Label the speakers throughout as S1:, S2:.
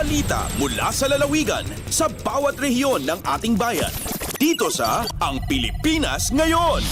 S1: Balita mula sa lalawigan sa bawat rehiyon ng ating bayan. Dito sa Ang Pilipinas Ngayon.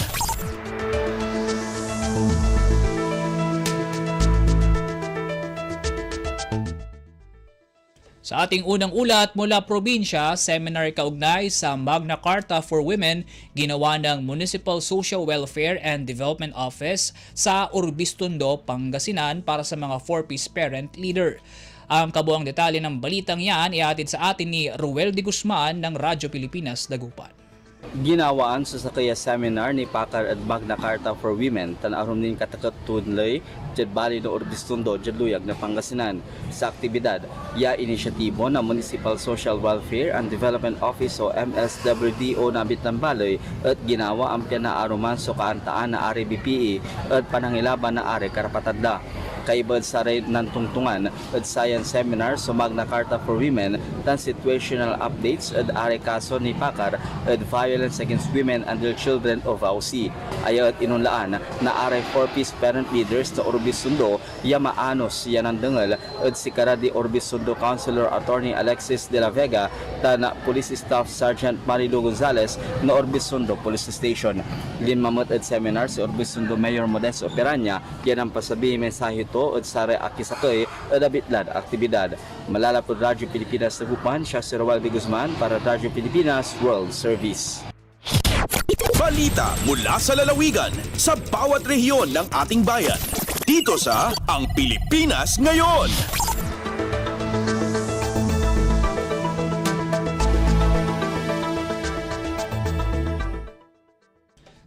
S2: Sa ating unang ulat mula probinsya, seminar kaugnay sa Magna Carta for Women ginawa ng Municipal Social Welfare and Development Office sa Urbistondo, Pangasinan para sa mga 4-piece parent leader. Ang kabuang detalye ng balitang yan ihatid sa atin ni Ruel de Guzman ng Radyo Pilipinas, Dagupan.
S3: Ginawaan sa sakaya seminar ni Pakar at Magna Carta for Women tanarom din katakatunlay dyan bali no Urbistondo dyan luyag na Pangasinan. Sa aktibidad, inisyatibo ng Municipal Social Welfare and Development Office o MSWDO na Bitambaloy at ginawa ang pinaaruman so kaantaan na ari BPE at panangilaban na ari Karapatadla. Kaibad sa rin ng tungtungan at science seminar sa Magna Carta for Women tan situational updates at ari kaso ni Pakar at violence against women and their children of AUC. Ayaw at inunlaan na ari 4-piece parent leaders sa Urbistondo yamaanos yan ang dengal at si Karadi Urbistondo Councilor Attorney Alexis de la Vega tan Police Staff Sergeant Marilu Gonzales na Urbistondo Police Station. Linmamot at seminar si Urbistondo Mayor Modesto Operanya yan ang pasabi mensahe ito at sare akisakay at abitlad aktibidad. Malalapod Radyo Pilipinas Dagupan, siya si Ruel de Guzman para Radyo Pilipinas World Service.
S1: Balita mula sa lalawigan sa bawat rehiyon ng ating bayan. Dito sa Ang Pilipinas Ngayon.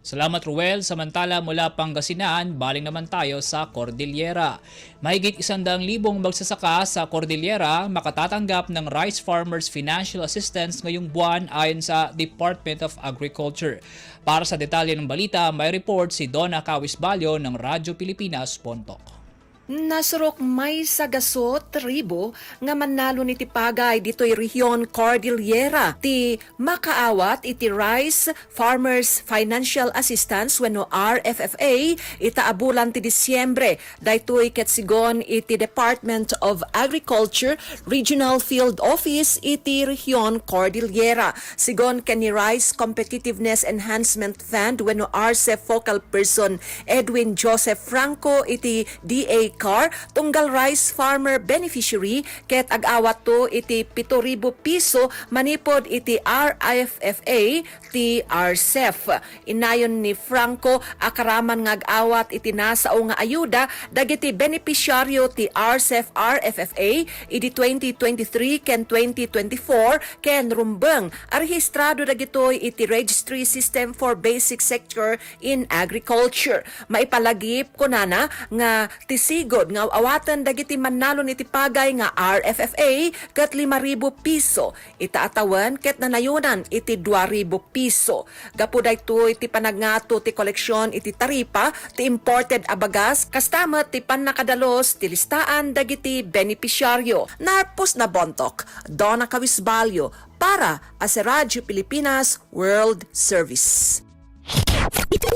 S2: Salamat Ruel. Samantala mula Pangasinan, baling naman tayo sa Cordillera. Mahigit 100,000 magsasaka sa Cordillera makatatanggap ng Rice Farmers Financial Assistance ngayong buwan ayon sa Department of Agriculture. Para sa detalye ng balita, may report si Donna Cawisbalyo ng Radyo Pilipinas, Pontoc.
S4: Nasurok may sagaso tribo nga manalo ni tipagay dito'y rehiyon Cordillera. Ti makaawat iti Rice Farmers Financial Assistance wenno RFFA itaabulan ti Disyembre. Daytoy ket sigon iti Department of Agriculture Regional Field Office iti rehiyon Cordillera. Sigon ken ni Rice Competitiveness Enhancement Fund wenno RCEF Focal Person Edwin Joseph Franco iti DA car tunggal rice farmer beneficiary ket ag-awat to iti 7,000 piso manipod iti RIFFA ti RCEF. Inayon ni Franco akaraman nga ag-awat iti nasao nga ayuda dagiti beneficiaryo ti RCEF RFFA iti 2023 ken 2024 ken rumbeng arehistrado dagitoy iti Registry System for Basic Sector in Agriculture. Maipalagip kunana nga tisigod nga awatan dagiti manalo ni tipagay nga RFFA ket 5,000 piso. Itaatawan ket nanayunan iti 2,000 piso. Gapu daytoy ti panagnato ti koleksyon iti taripa ti imported abagas kastamet ti pannakadalos ti listaan dagiti beneficiaryo. Narpos na Bontok, Donna Cawisbalyo para sa Radyo Pilipinas World Service.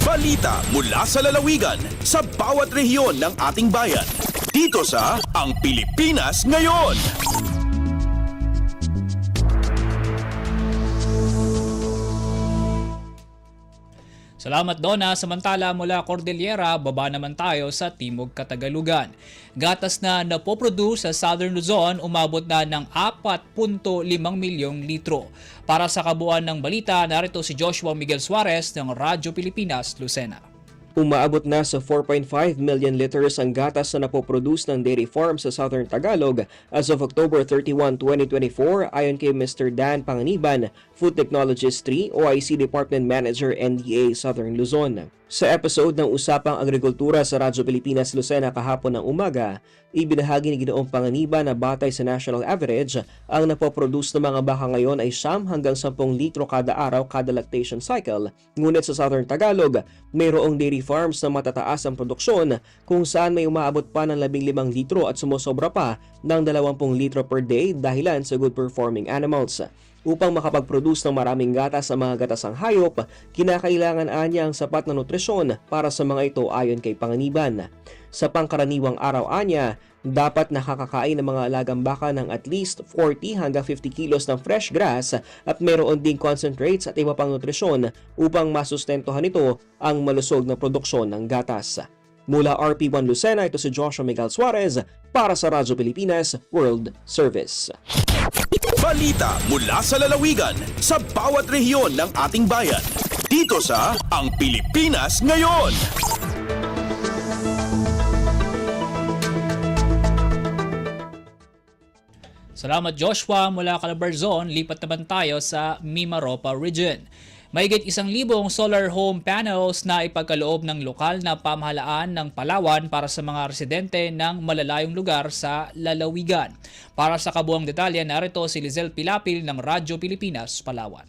S1: Balita mula sa lalawigan sa bawat rehiyon ng ating bayan. Dito sa Ang Pilipinas Ngayon.
S2: Salamat Donna. Samantala mula Cordillera, baba naman tayo sa Timog Katagalugan. Gatas na napoproduce sa Southern Luzon umabot na ng 4.5 milyong litro. Para sa kabuuan ng balita, narito si Joshua Miguel Suarez ng Radyo Pilipinas, Lucena.
S5: Umaabot na sa 4.5 million liters ang gatas na napoproduce ng dairy farm sa Southern Tagalog as of October 31, 2024 ayon kay Mr. Dan Panganiban, Food Technologist 3, OIC Department Manager, NDA Southern Luzon. Sa episode ng Usapang Agrikultura sa Radyo Pilipinas Lucena kahapon ng umaga, ibinahagi ni Ginoong Panganiban na batay sa national average, ang napoproduce ng mga baka ngayon ay 9 hanggang 10 litro kada araw kada lactation cycle. Ngunit sa Southern Tagalog, mayroong dairy farms na matataas ang produksyon kung saan may umaabot pa ng 15 litro at sumusobra pa ng 20 litro per day dahilan sa good performing animals. Upang makapag-produce ng maraming gatas ang mga gatasang hayop, kinakailangan anya ang sapat na nutrisyon para sa mga ito ayon kay Panganiban. Sa pangkaraniwang araw anya, dapat nakakakain ng mga alagang baka ng at least 40 hanggang 50 kilos ng fresh grass at mayroon ding concentrates at iba pang nutrisyon upang masustentuhan ito ang malusog na produksyon ng gatas. Mula RP1 Lucena, ito si Joshua Miguel Suarez para sa Radyo Pilipinas World Service.
S1: Balita mula sa lalawigan sa bawat rehiyon ng ating bayan. Dito sa Ang Pilipinas Ngayon.
S2: Salamat Joshua. Mula Calabarzon, lipat naman tayo sa Mimaropa Region. Mahigit 1,000 solar home panels na ipagkaloob ng lokal na pamahalaan ng Palawan para sa mga residente ng malalayong lugar sa lalawigan. Para sa kabuang detalye, narito si Lizelle Pilapil ng Radyo Pilipinas, Palawan.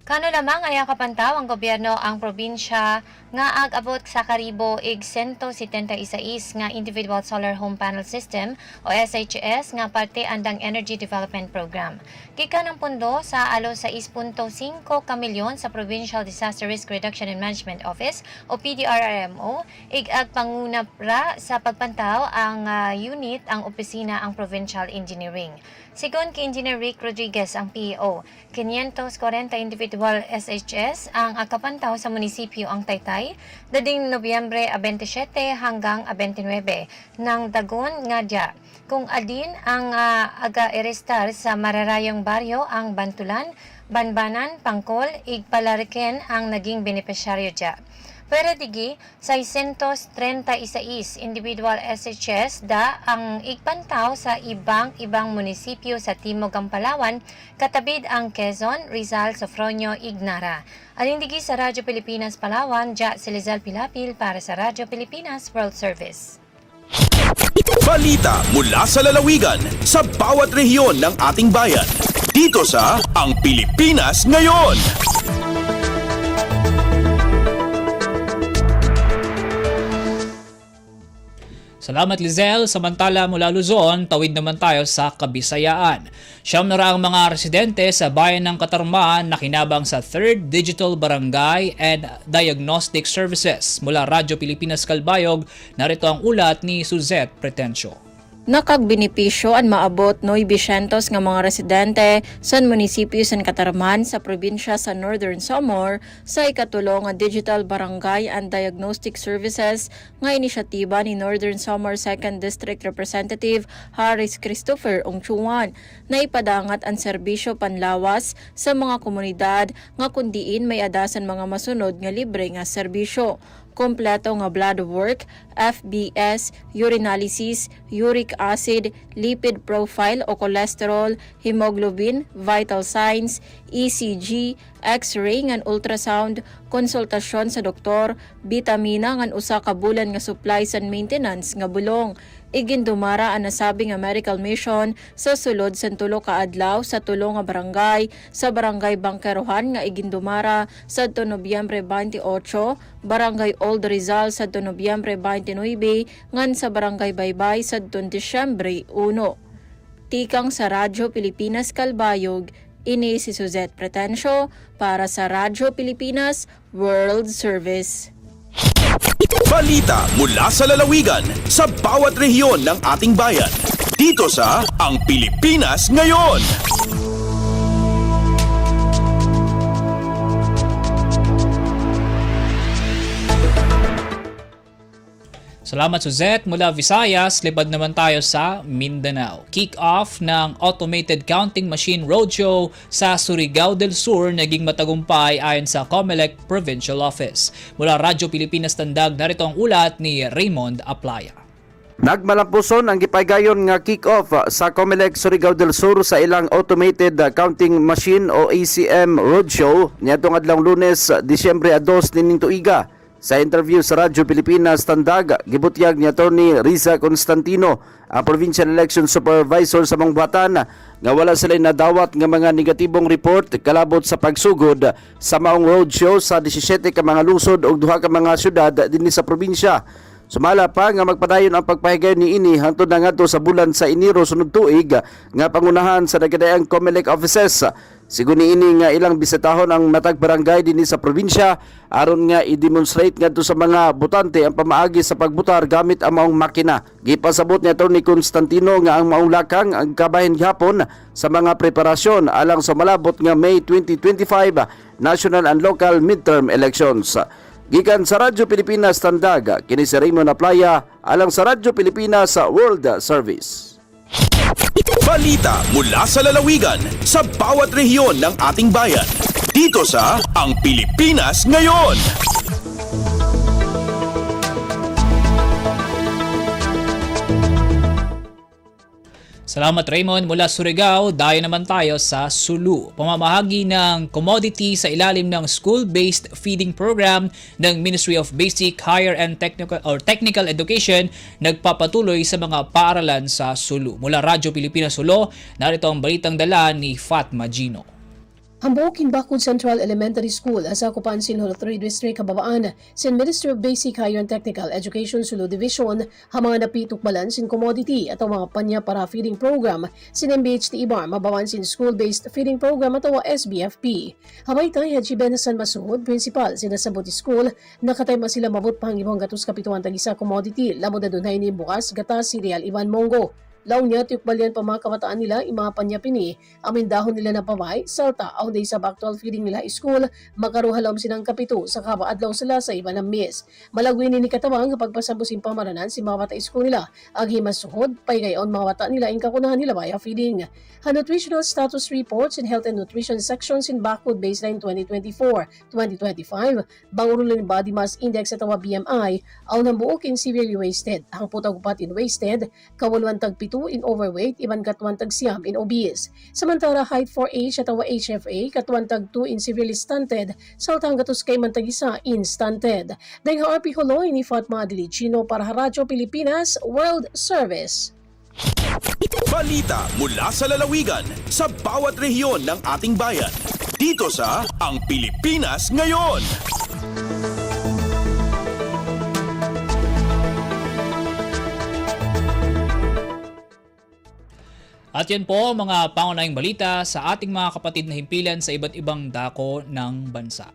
S6: Kano lamang ay kapantaw ang gobyerno ang probinsya nga ag-abot sa karibo ig 176 nga individual solar home panel system o SHS nga parte andang Energy Development Program. Gikan ang pundo sa alo 6.5 ka milyon sa Provincial Disaster Risk Reduction and Management Office o PDRRMO, ig agpanguna ra sa pagpantaw ang unit ang opisina ang Provincial Engineering. Sigon kay Engineer Rick Rodriguez ang PEO, 540 individual SHS ang akapantaw sa munisipyo ang Taytay, dading Nobyembre 27 hanggang 29 ng dagon nga dia. Kung adin ang aga-erestar sa mararayong baryo ang Bantulan, Banbanan, Pangkol, Igpalariken ang naging benepisyaryo dia. Pero digi, 636 individual SHS da ang igpantaw sa ibang munisipyo sa Timog ang Palawan, katabid ang Quezon, Rizal, Sofronio, Ignara. Aling digi sa Radyo Pilipinas Palawan, ja si Lizelle Pilapil para sa Radyo Pilipinas World Service.
S1: Balita mula sa lalawigan sa bawat rehiyon ng ating bayan. Dito sa Ang Pilipinas Ngayon.
S2: Salamat Lizelle. Samantala mula Luzon, tawid naman tayo sa Kabisayaan. Siyam na raang mga residente sa bayan ng Katarman na kinabang sa 3rd Digital Barangay and Diagnostic Services. Mula Radyo Pilipinas Kalbayog, narito ang ulat ni Suzette Pretencio.
S7: Nakagbenepisyo ang maabot 900 nga mga residente sa munisipyo sa Katarman sa probinsya sa Northern Samar sa ikatulong nga Digital Barangay and Diagnostic Services nga inisyatiba ni Northern Samar 2nd District Representative Harris Christopher Ongchuan na ipadangat ang serbisyo panlawas sa mga komunidad nga kundiin may adasan mga masunod nga libre nga serbisyo. Kompleto nga blood work, FBS, urinalysis, uric acid, lipid profile o cholesterol, hemoglobin, vital signs, ECG, X-ray ngan ultrasound, konsultasyon sa doktor, bitamina ngan usa ka bulan nga supplies and maintenance nga bulong. Igindumara ang nasabing nga medical mission sa sulod sa tulo ka adlaw sa tulo nga barangay sa Barangay Bangkerohan nga igindumara sa Nobyembre 28, Barangay Old Rizal sa Nobyembre 29, ngan sa Barangay Baybay sa Disyembre 1. Tikang sa Radyo Pilipinas Kalbayog, ini si Suzette Pretencio para sa Radyo Pilipinas World Service.
S1: Balita mula sa lalawigan sa bawat rehiyon ng ating bayan. Dito sa Ang Pilipinas Ngayon.
S2: Salamat Suzette. Mula Visayas, lipad naman tayo sa Mindanao. Kick-off ng Automated Counting Machine Roadshow sa Surigao del Sur naging matagumpay ayon sa COMELEC Provincial Office. Mula Radyo Pilipinas Tandag, narito ang ulat ni Raymond Aplaya.
S8: Nagmalampuson ang gipaygayon nga kick-off sa COMELEC Surigao del Sur sa ilang Automated Counting Machine o ACM Roadshow niadtong adlawng Lunes, Disyembre 2 nining tuiga. Sa interview sa Radyo Pilipinas Tandag, gibutyag ni Attorney Riza Constantino, ang Provincial Election Supervisor sa Mangbuatan, nga wala sila nadawat nga mga negatibong report kalabot sa pagsugod sa maong roadshow sa 17 ka mga lungsod o 2 ka mga syudad dinhi sa probinsya. Sumala pa nga magpadayon ang pagpahigayon ni ini hangtod na ngadto sa bulan sa Enero sunod tuig nga pangunahan sa nagadaang COMELEC offices. Siguni ini nga ilang bisitahon ang matag barangay dinhi sa probinsya aron nga i-demonstrate ngadto sa mga botante ang pamaagi sa pagbutar gamit ang maong makina. Gipasabot ni Atty. Constantino nga ang maong lakang ang kabahin gihapon sa mga preparasyon alang sa malabot nga May 2025 national and local midterm elections. Gikan sa Radyo Pilipinas Tandag, kini si Raymond Aplaya alang sa Radyo Pilipinas sa World Service.
S1: Balita mula sa lalawigan sa bawat rehiyon ng ating bayan. Dito sa Ang Pilipinas Ngayon.
S2: Salamat Raymond. Mula Surigao, dayo naman tayo sa Sulu. Pamamahagi ng commodity sa ilalim ng school-based feeding program ng Ministry of Basic, Higher and Technical Education nagpapatuloy sa mga paaralan sa Sulu. Mula Radyo Pilipinas Sulu, narito ang balitang dala ni Fatma Gino.
S9: Hambok Bakod Central Elementary School sa Kupan Sinholo 3 District Kababaan sin Ministry of Basic, Higher and Technical Education Sulu Division hamanga napitok balan sin commodity at mga panya para feeding program sin MBHT Ibar mabawan sin school-based feeding program at SBFP. Hamay tay Haji Benasan Masuhod, principal sinasabot school nakatay sila mabot pang ibang gatos kapituan tagisa commodity lamo da dunay ni bukas gatas cereal Ivan Mongo. Law niya tiyukbalyan pa mga kabataan nila mga panyapini amin dahon nila na pamay salta aw day sa actual feeding nila school makaruhalom sinang kapito sa kabaadlaw sila sa iba ng miss. Malagwin ni katawang kapag pasambusin pamaranan si mga bata school nila aghimas suhod pay gayon mga bata nila ing kakunahan nila via feeding. Nutritional status reports in health and nutrition sections in Bakod baseline 2024-2025 bangurulin body mass index at BMI aw nambuok in severely wasted ang putagupat in wasted kawalwan tag in overweight, iban katuan tag siyam in obese. Samantala height for age at HFA, katuan tag 2 in severely stunted, saltang gatos kay mantagisa in stunted. Dahil RP Holoy ni Fatma Dilicino para Radyo Pilipinas World Service.
S1: Balita mula sa lalawigan sa bawat rehiyon ng ating bayan. Dito sa Ang Pilipinas Ngayon.
S2: At yan po mga pangunahing balita sa ating mga kapatid na himpilan sa iba't ibang dako ng bansa.